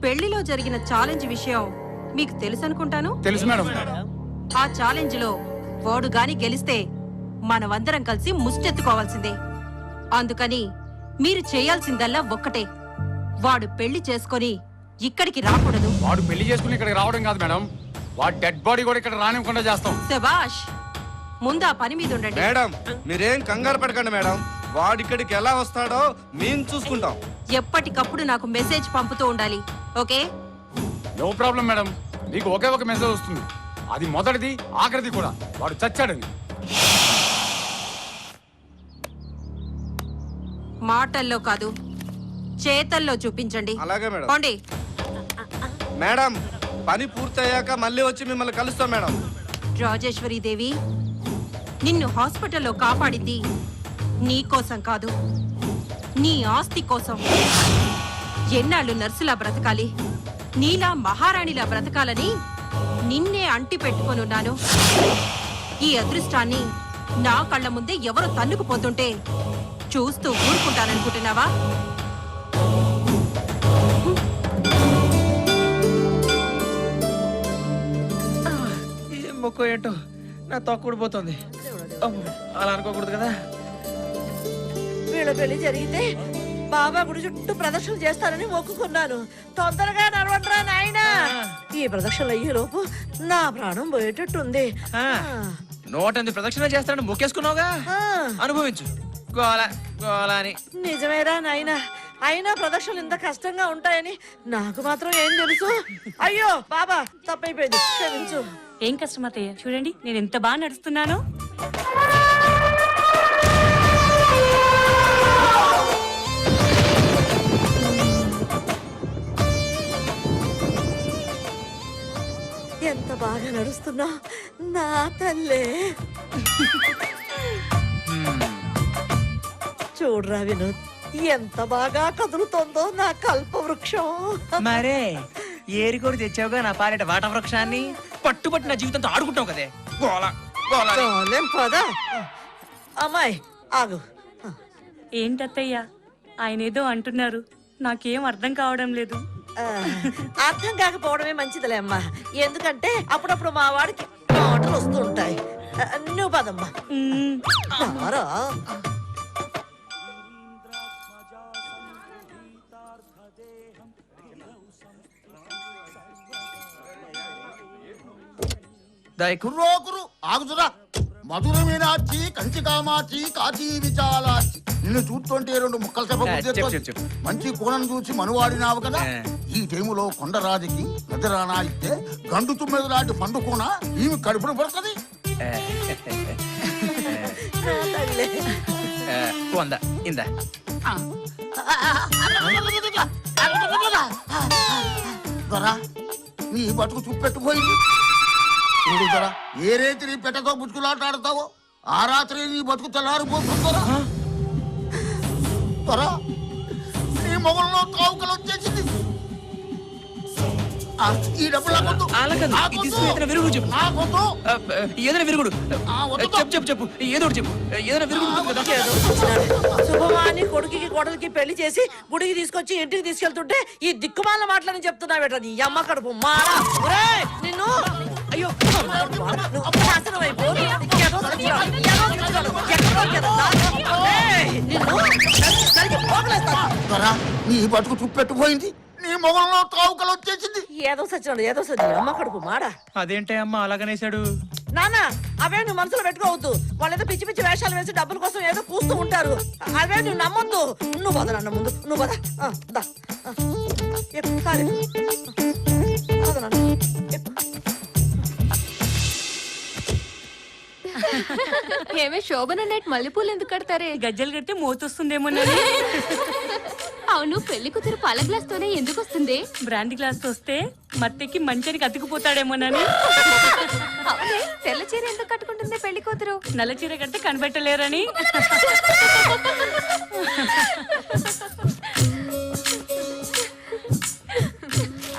పెళ్లిలో జరిగిన ఛాలెంజ్ విషయం మీకు తెలుసు అనుకుంటాను. తెలుసు మేడం. ఆ ఛాలెంజ్ లో వాడు గాని గెలిస్తే మనమందరం కలిసి ముష్టెత్తుకోవాల్సిందే. అందుకని మీరు చేయాల్సిందల్లా ఒక్కటే, వాడు పెళ్లి చేసుకొని ఇక్కడికి రాకూడదు. వాడు పెళ్లి చేసుకుని ఇక్కడికి రావడం కాదు మేడం, వాడు డెడ్ బాడీ కూడా ఇక్కడ రానివ్వకుండా చేస్తాం. శభాష్, ముందు ఆ పని మీద ఉండండి. మేడం మీరేం కంగారు పడకండి మేడం, వాడిక్కడికి ఎలా వస్తాడో మేము చూసుకుంటాం. ఎప్పటికప్పుడు నాకు మెసేజ్ పంపుతూ ఉండాలి, ఓకే? నో ప్రాబ్లం మేడం, నీకు ఒకే ఒక మెసేజ్ వస్తుంది, అది మొదటిది ఆఖరిది కూడా, వాడు చచ్చాడని. మాటల్లో కాదు చేతల్లో చూపించండి. అలాగే మేడం. పోండి. మేడం పని పూర్తయ్యాక మళ్ళీ వచ్చి మిమ్మల్ని కలుస్తాం మేడం. రాజేశ్వరి దేవి, నిన్ను హాస్పిటల్లో కాపాడింది నీ కోసం కాదు, నీ ఆస్తి కోసం. ఎన్నాళ్ళు నర్సులా బ్రతకాలి, నీలా మహారాణిలా బ్రతకాలని నిన్నే అంటి పెట్టుకొనున్నాను. ఈ అదృష్టాన్ని నా కళ్ళ ముందే ఎవరో తన్నుకుపోతుంటే చూస్తూ ఊరుకుంటాననుకుంటున్నావా? మొక్క ఏంటో నా తొక్కుడిపోతుంది. అలా అనుకోకూడదు కదా. వీళ్ళ పెళ్లి జరిగితే బాబా గుడి చుట్టూ ప్రదక్షిణ చేస్తానని మొక్కుకున్నాను. తొందరగా నడవండిరా నాయనా. ఈ ప్రదక్షిణలు అయ్యే లోపు నా ప్రాణం పోయేటట్టుంది. 108 ప్రదక్షిణ చేస్తానని మొక్కేసుకున్నావుగా, అనుభవించు. గోల గోల అని. నిజమేరా నాయనా, అయినా ప్రదక్షిణలు ఇంత కష్టంగా ఉంటాయని నాకు మాత్రం ఏం తెలుసు. అయ్యో బాబా, తప్పైపోయింది, క్షమించు. ఏం కష్టం అత్తయ్య, చూడండి నేను ఎంత బాగా నడుస్తున్నానో. ఎంత బాగా నడుస్తున్నా నా తల్లే. చూడరా వినోద్, ఎంత బాగా కదులుతోందో నా కల్ప వృక్షం. మరే ఏరికోరు తెచ్చావుగా నా పాలిట వాట వృక్షాన్ని. పట్టుబట్టి నా జీవితంతో ఆడుకుంటావు కదే. గోల గోల. చాలేం పదా. అమ్మాయి ఆగు. ఏంటత్తయ్య ఆయన ఏదో అంటున్నారు, నాకేం అర్థం కావడం లేదు. అర్థం కాకపోవడమే మంచిదిలే అమ్మా, ఎందుకంటే అప్పుడప్పుడు మా వాడికి మాటలు వస్తూ ఉంటాయి. నువ్వు పదమ్మా. రారా. కుర్రోకురు ఆగుతురా. మధుర మీనాచి, కంచి కామాచి, కాచి విచాలాచి. నిన్ను చూస్తుంటే 2 ముక్కలు చెప్ప. మంచి కోణం చూసి మనువాడినావు కదా. ఈ టైములో కొండరాజుకి నిద్రానా ఇస్తే గండు తుమ్మెద లాంటి పండు కోన ఈమె కడుపును పడుతుంది. నీ బతుకు చూపెట్టుపోయింది. ఏ రేతి నీ పెట్టతో బుచ్చుకులాటాడతావో ఆ రాత్రి నీ బతుకు తెల్లారిపోతుందరా. నీ మొగల్లో కావుకలు వచ్చేసింది. ఈ డబ్బులు శుభమాని కొడుకుకి కోడలికి పెళ్లి చేసి గుడికి తీసుకొచ్చి ఇంటికి తీసుకెళ్తుంటే ఈ దిక్కుమాల మాటలని చెప్తున్నావేట నీ అమ్మ కడుపు మారా. నిన్ను అయ్యో నాశనం అయిపో. నీ బతుకు చూపెట్టుపోయింది. నీ మొగల్లో కావుకలు వచ్చేసింది. ఏదో సచ్చినాడు, ఏదో సచ్చినాడు. అమ్మ కడుపు మాడా. అదేంటే అమ్మ అలాగనేసాడు. నాన్న అవే నువ్వు మనసులో పెట్టుకోవద్దు. వాళ్ళేదో పిచ్చి పిచ్చి వేషాలు వేసి డబ్బుల కోసం ఏదో కూస్తూ ఉంటారు. అవే నువ్వు నమ్మొద్దు. నువ్వు పద నాన్న, ముందు నువ్వు పద. ఏమే శోభన నైట్ మల్లెపూలు ఎందుకు కడతారే? గజ్జలు కడితే మోతొస్తుందేమో. అవును, పెళ్లి కూతురు పాల గ్లాస్ తోనే ఎందుకు వస్తుంది? బ్రాండ్ గ్లాస్ తో వస్తే మత్తెక్కి మంచానికి అతుకుపోతాడేమోనని. అవునే, తెల్ల చీర ఎందుకు కట్టుకుంటుంది పెళ్లి కూతురు? నల్ల చీర కడితే కనిపెట్టలేరని.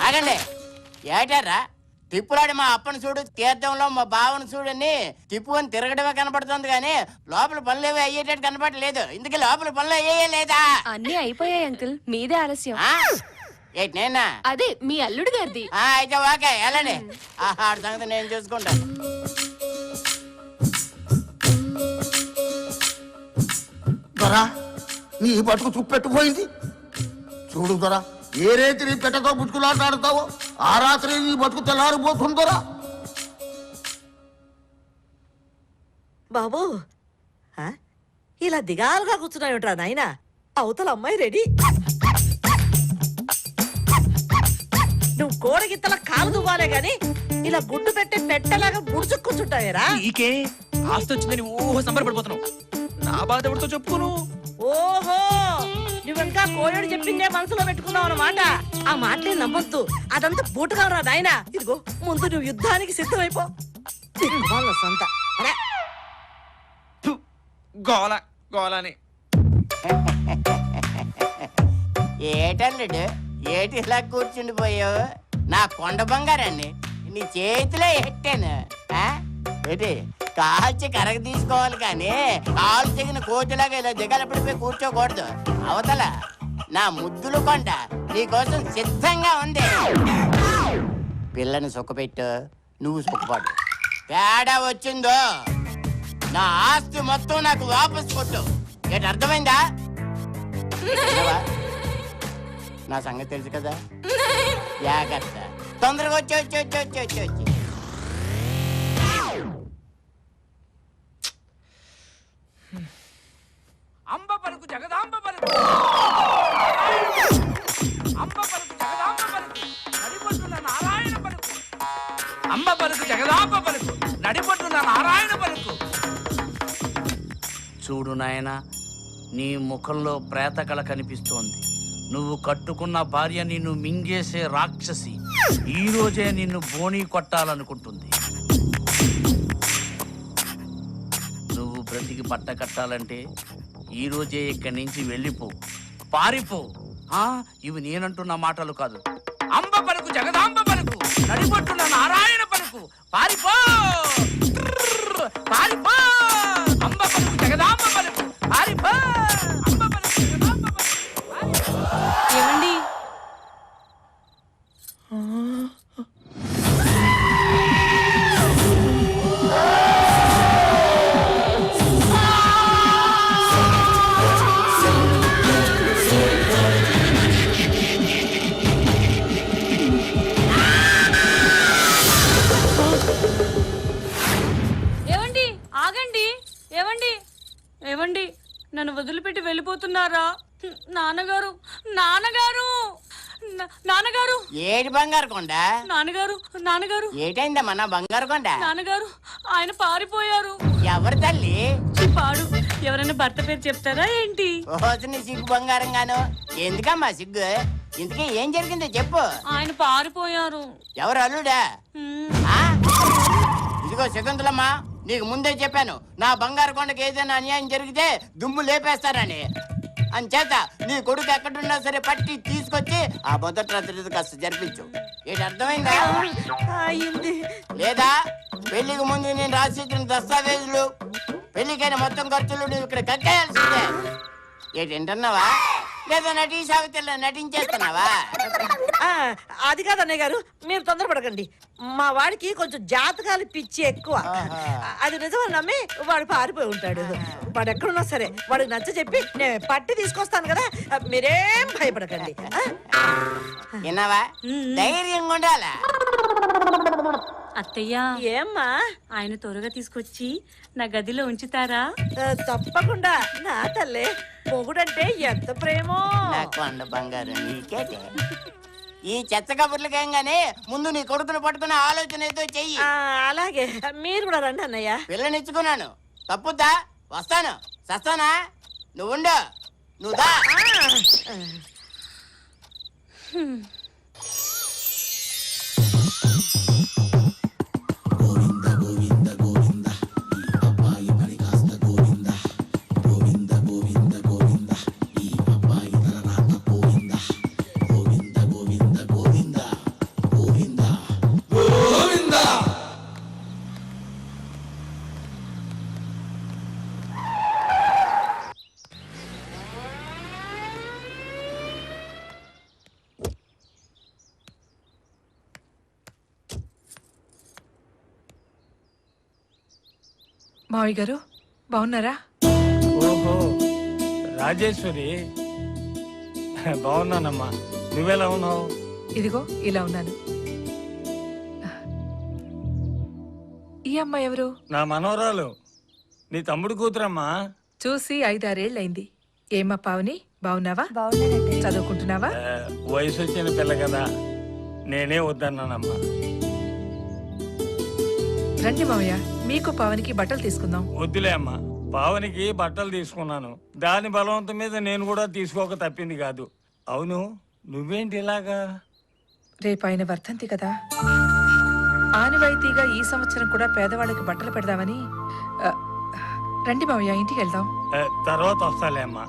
ఆగండి, ఏటారా తిప్పులాడి మా అప్పని చూడు, తీర్థంలో మా బావను చూడని తిప్పుకొని తిరగడమే కనపడుతుంది కానీ లోపల పనులు ఏవి అయ్యేటట్టు కనపడలేదు. ఇందుకే లోపల పనులు అయ్యే లేదా? అన్ని అయిపోయాయి అంకుల్, మీదే ఆలస్యం. ఏంటి నేనా అదే మీ అల్లుడు గారిది. అయితే ఓకే వెళ్ళండి. ఆడ సంగతి నేను చూసుకుంటా. దొరా నీ బతుకు చుప్పెట్టుపోయింది. చూడు దొరా, ఏ రేతి నీ పెట్టతో బుచ్చుకులాటాడుతావో ఆ రాత్రి నీ బతుకు తెల్లారిపోతుంది దొరా. బాబు ఆ? ఇలా దిగాలుగా కూర్చున్నావుట్రా నాయనా. అవతల అమ్మాయి రెడీ. నువ్వు కోడగిత్తల కాలు దువ్వాలే గాని ఇలా గుడ్డు పెట్టే పెట్టలాగా ముడుచు కూర్చుంటావేరా. నీకే ఆస్తి వచ్చిందని ఓహో సంబరపడిపోతున్నావు. నా బాధ ఎవరితో చెప్పుకోను. ఓహో నువ్వింకా కోయడు చెప్పిందే మనసులో పెట్టుకున్నావు అన్నమాట. ఆ మాటలే నమ్మొద్దు. అదంతా బూటకవరా నాయనా. ఇదిగో ముందు నువ్వు యుద్ధానికి సిద్ధమైపో. వాళ్ళ సొంత అరే గోల గోలని. ఏటల్లుడు ఏటి ఇలా కూర్చుండిపోయావు? నా కొండ బంగారాన్ని నీ చేతిలో ఎట్టాను. ఏంటి కాల్చి కరగ తీసుకోవాలి కానీ కాలు తెగిన కోతిలాగా ఇలా దిగలపడిపోయి కూర్చోకూడదు. అవతల నా ముద్దులు కొండ నీకోసం సిద్ధంగా ఉంది. పిల్లని సుఖపెట్టు, నువ్వు సుఖపడు. తేడా వచ్చిందో నా ఆస్తి మొత్తం నాకు వాపస్ కొట్టు. ఏంటి అర్థమైందా? విన్నావా? నా సంగతి తెలుసు కదా. జాగ్రత్త. తొందరగా వచ్చి వచ్చి వచ్చి వచ్చి వచ్చి వచ్చి అంబ పలుకు జగదాంబ పలుకు, అంబ పలుకు జగదాంబ పలుకు, నడిపొట్టున నారాయణ పలుకు. అంబ పలుకు జగదాంబ పలుకు, నడిపొట్టున నారాయణ పలుకు. చూడు నాయనా, నీ ముఖంలో ప్రేతకళ కనిపిస్తోంది. నువ్వు కట్టుకున్న భార్య నిన్ను మింగేసే రాక్షసి ఈ రోజే నిన్ను బోణీ కొట్టాలనుకుంటుంది. నువ్వు బ్రతికి బట్ట కట్టాలంటే ఈ రోజే ఇక్కడి నుంచి వెళ్ళిపో, పారిపో. ఇవి నేనంటున్న మాటలు కాదు. అంబ పలుకు జగదాంబ పలుకు, నడిపొట్టున నారాయణ పలుకు, పారిపో పారిపో. అంబ పలుకు జగదాంబ పలుకు, పారిపో. అంబ పలుకు జగదాంబ పలుకు, పారిపో. ఏమండి ఏమండి ఆగండి. ఏమండి ఏమండి నన్ను వదిలిపెట్టి వెళ్ళిపోతున్నారా? నాన్నగారు నాన్నగారు నాన్నగారు ఏటి బంగారు కొండ? నాన్నగారు నాన్నగారు ఏటైందమ్మా నా బంగారు కొండ? నాన్నగారు ఆయన పారిపోయారు. ఎవరి తల్లి? పాడు ఎవరైనా భర్త పేరు చెప్తారా ఏంటి? ఓసిన సిగ్గు బంగారంగాను. ఎందుకమ్మా సిగ్గు? ఇంతకీ ఏం జరిగిందో చెప్పు. ఆయన పారిపోయారు. ఎవరు అల్లుడా? ఆ? ఇదిగో శకుంతలమ్మా, నీకు ముందే చెప్పాను నా బంగారు కొండకి ఏదైనా అన్యాయం జరిగితే దుమ్ము లేపేస్తారని. అంచేత నీ కొడుకు ఎక్కడున్నా సరే పట్టి తీసుకొచ్చి ఆ మొదటి రాత్రి కాస్త జరిపించు. ఏంటి అర్థమైందా? అయింది. లేదా పెళ్లికి ముందు నేను రాసిచ్చిన దస్తావేజులు, పెళ్లికైన మొత్తం ఖర్చులు నువ్వు ఇక్కడ కట్టేయాల్సిందే. ఏంటి వింటున్నావా? లేదా నటీ సావిత్రిలో నటించేస్తున్నావా? అది కాదు అన్నయ్య గారు, మీరు తొందరపడకండి. మా వాడికి కొంచెం జాతకాలు పిచ్చి ఎక్కువ. అది నిజమని నమ్మి వాడు పారిపోయి ఉంటాడు. వాడు ఎక్కడున్నా సరే వాడికి నచ్చ చెప్పి నేను పట్టి తీసుకొస్తాను కదా, మీరేం భయపడకండి. విన్నావా? ధైర్యంగా ఉండాలా? అత్తయ్య ఏమ్మా? ఆయన త్వరగా తీసుకొచ్చి నా గదిలో ఉంచుతారా? తప్పకుండా నా తల్లే. మొగుడంటే ఎంత ప్రేమో. నా కొండ బంగారు నీకేటే. ఈ చెత్త కబుర్లకేం గానీ ముందు నీ కొడుకును పట్టుకునే ఆలోచన ఏదో చెయ్యి. అలాగే మీరు కూడా రండి అన్నయ్య. పిల్లనిచ్చుకున్నాను తప్పుద్దా? వస్తాను. సస్తానా? నువ్వుండు. నువ్వు దా. మావయ్య గారు బాగున్నారా? ఓహో రాజేశ్వరి, బాగున్నానమ్మా. నువ్వెలా ఉన్నావు? ఇదిగో ఇలా ఉన్నాను. ఈ అమ్మాయి ఎవరు? నా మనవరాలు, నీ తమ్ముడు కూతురమ్మా. చూసి 5-6 ఏళ్ళైంది. ఏమ్మా పావని, బాగున్నావా? చదువుకుంటున్నావా? వయసు వచ్చిన పిల్ల కదా, నేనే వద్దన్నానమ్మా. రండి మావయ్య, మీకు పావనికి బట్టలు తీసుకుందాం. వద్దులే అమ్మా, పావనికి బట్టలు తీసుకున్నాను. దాని బలవంతం మీద నేను కూడా తీసుకోక తప్పింది కాదు. అవును, నువ్వేంటి ఇలాగా? రేపు ఆయన వర్ధంతి కదా, ఆనవాయితీగా ఈ సంవత్సరం కూడా పేదవాళ్ళకి బట్టలు పెడదామని. ఆ, రండి మావయ్య, ఇంటికి వెళ్దాం. తర్వాత వస్తాలే అమ్మా.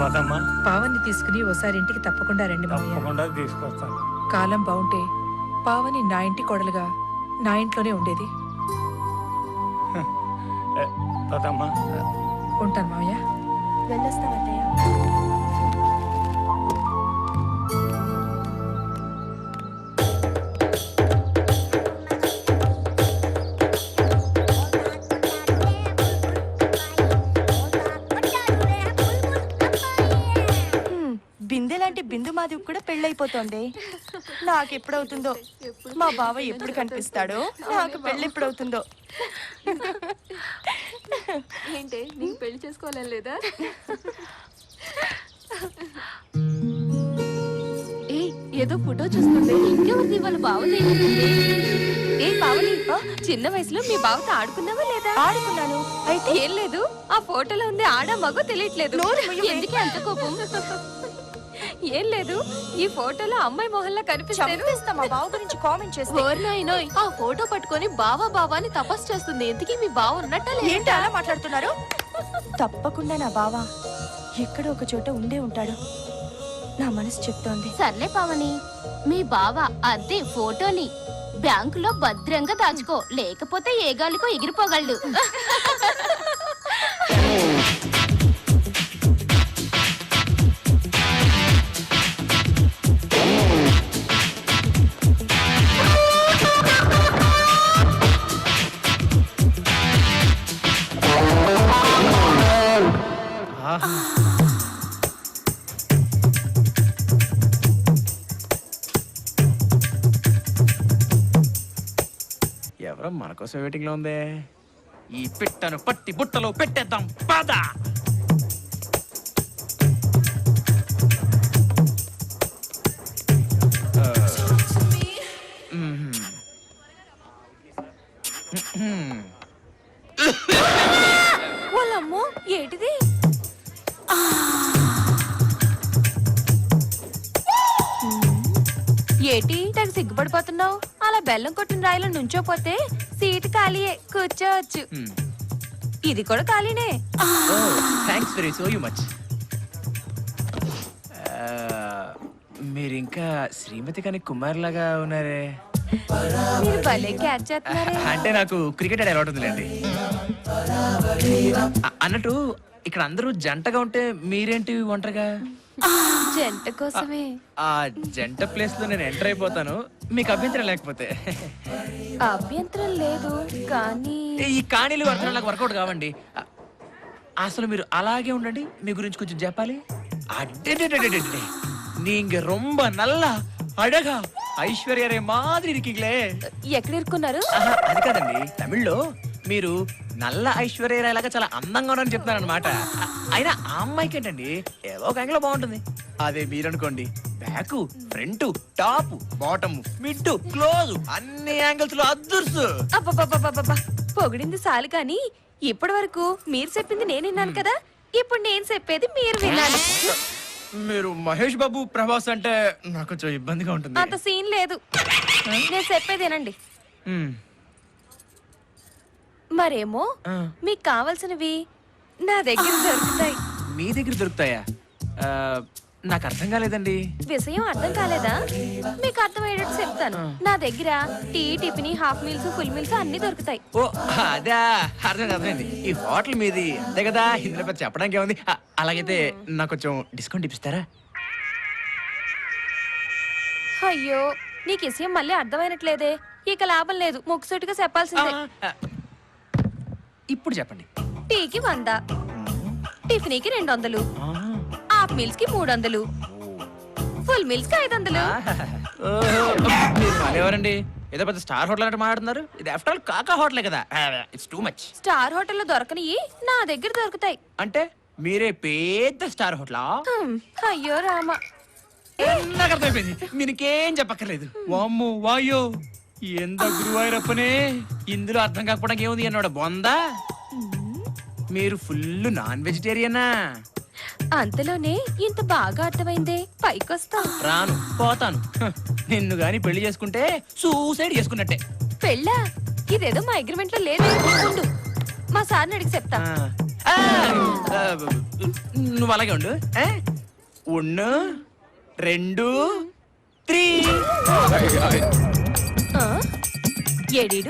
పదమ్మా. పావన్ని తీసుకుని ఓసారి ఇంటికి తప్పకుండా రండి మావయ్య. తప్పకుండా తీసుకొస్తాను. కాలం బాగుంటే పావని నా ఇంటి కోడలుగా నా ఇంట్లోనే ఉండేది. పదమ్మా. ఉంటాను మావయ్య. వెళ్ళొస్తామయ్యా. బిందెలాంటి బిందు మాధవి కూడా పెళ్ళైపోతోంది. నాకెప్పుడవుతుందో, మా బావ ఎప్పుడు కనిపిస్తాడో, నాకు పెళ్ళి ఎప్పుడవుతుందో. ఏంటి నీకు పెళ్లి చేసుకోవాలని లేదా? ఏ ఏదో ఫోటో చూస్తుండే, ఇంకెవరిది వాళ్ళ బావది? ఏ పావని, చిన్న వయసులో మీ బావతో ఆడుకున్నావా లేదా? ఆడుకున్నాను. అయితే ఏం లేదు, ఆ ఫోటోలో ఉంది ఆడా మగో తెలియట్లేదు. ఎందుకే అంత కోపం? ఏం లేదు, ఈ ఫోటోలో అమ్మాయి మొహల్లా కనిపిస్తాను. మా బావ గురించి కామెంట్ చేస్తే ఓర్నాయినోయ్, ఆ ఫోటో పట్టుకొని బావా బావా అని తపస్సు చేస్తుంది. ఎందుకు మీ బావ ఉన్నట్ట? ఏంటి అలా మాట్లాడుతున్నారు? తప్పకుండా నా బావ ఎక్కడో ఒక చోట ఉండే ఉంటాడు, నా మనసు చెప్తోంది. సర్లే పావని, మీ బావ అదే ఫోటోని బ్యాంకులో భద్రంగా దాచుకో, లేకపోతే ఏ గాలికో ఎగిరిపోగలడు. ఎవరో మన కోసం వెయిటింగ్ లో ఉంది. ఈ పిట్టను పట్టి బుట్టలో పెట్టేద్దాం పద. వాళ్ళమ్మో ఏంటిది? ఏటి తెగ సిగ్గుపడిపోతున్నావు? అలా బెల్లం కొట్టిన రాయిలో నుంచోపోతే సీటు ఖాళీయే, కూర్చోవచ్చు. ఇది కూడా ఖాళీనే. Thanks very so much. మీరు ఇంకా శ్రీమతి కానీ కుమార్ లాగా ఉన్నారే. మీరు భలే క్యాచ్ చేస్తున్నారే. అంటే నాకు క్రికెట్ ఆడే అలవాటు ఉందిలేండి. అన్నట్టు ఇక్కడ అందరూ జంటగా ఉంటే మీరేంటి ఒంటరిగా? జంట కోసమే. ఆ జంట ప్లేస్ లో నేను ఎంటర్ అయిపోతాను, మీకు అభ్యంతరం లేకపోతే. అభ్యంతరం లేదు కానీ ఈ కాణీలు అర్థం నాకు వర్కౌట్ కావండి. అసలు మీరు అలాగే ఉండండి, మీ గురించి కొంచెం చెప్పాలి. అడ్డే நீங்க ரொம்ப நல்லா அழகா ఐశ్వర్య రే మాదిరి ఇరికిగ్లే. ఎక్కడ ఇరుక్కున్నారు? అది కాదండి, తమిళ్లో మీరు నల్ల ఐశ్వర్య రాయ్ లాగా చాలా అందంగా ఉన్నారని చెప్తున్నారు అనమాట. అయినా ఆ అమ్మాయికి ఏంటండి ఏదో ఒక యాంగిల్ బాగుంటుంది. అదే మీరనుకోండి, back front top bottom mid close అన్ని యాంగిల్స్ లో అద్దుర్సు. అబ్బబ్బబ్బబ్బబ్బా, పొగిడింది చాలు కానీ ఇప్పటి వరకు మీరు చెప్పింది నేను విన్నాను కదా, ఇప్పుడు నేను చెప్పేది మీరు వినాలి. మీరు మహేష్ బాబు ప్రభాస్ అంటే నాకు కొంచెం ఇబ్బందిగా ఉంటుంది. అంత సీన్ లేదు, నేను చెప్పేదేనండి. మరేమో మీకు కావాల్సినవి నా దగ్గర దొరుకుతాయి. మీ దగ్గర దొరుకుతాయా? నాకు అర్థం కాలేదండి. విషయం అర్థం కాలేదా? మీకు అర్థమయ్యేటట్టు చెప్తాను. నా దగ్గర tea tiffin half meals full meals అన్ని దొరుకుతాయి. ఓ అదే, అర్థమైంది. ఈ హోటల్ మీది అంతే కదా, ఇందులో పెద్ద చెప్పడానికి ఏముంది. అలాగైతే నాకు కొంచెం డిస్కౌంట్ ఇప్పిస్తారా? అయ్యో, నీకు విషయం మళ్ళీ అర్థమైనట్లేదే. ఇక లాభం లేదు, ముక్కుసూటిగా చెప్పాల్సిందే. ఇప్పుడు చెప్పండి. టీకి 100, టిఫిన్కి 200, హాఫ్ మీల్స్ కి 300, ఫుల్ మీల్స్ కి 500. మీరు మానేవారండి, ఏదో పెద్ద స్టార్ హోటల్ అంటే మాట్లాడుతున్నారు. ఇది ఆఫ్టర్ ఆల్ కాకా హోటలే కదా. It's too much. స్టార్ హోటల్లో దొరకనివి నా దగ్గర దొరుకుతాయి. అంటే మీరే పెద్ద స్టార్ హోటలా? అయ్యో రామ, నాకు అర్థమైపోయింది, మీకేం చెప్పక్కర్లేదు. వామ్మో వాయో, ఎంత గురువాయూరప్పనే, ఇందులో అర్థం కాకపోవడానికి ఏముంది అన్నాడు బొందా. మీరు ఫుల్ నాన్ వెజిటేరియనా? అంతలోనే ఇంత బాగా అర్థమైందే, పైకొస్తా. రాను, పోతాను. నిన్ను గాని పెళ్లి చేసుకుంటే సూసైడ్ చేసుకున్నట్టే. పెళ్ళా? ఇదేదో మా అగ్రిమెంట్ లో లేదు. ఉండు, మా సార్ని అడిగి చెప్తా. ఆ, ఆ, నువ్వు అలాగే ఉండు. 1 2 3. ఏడీడు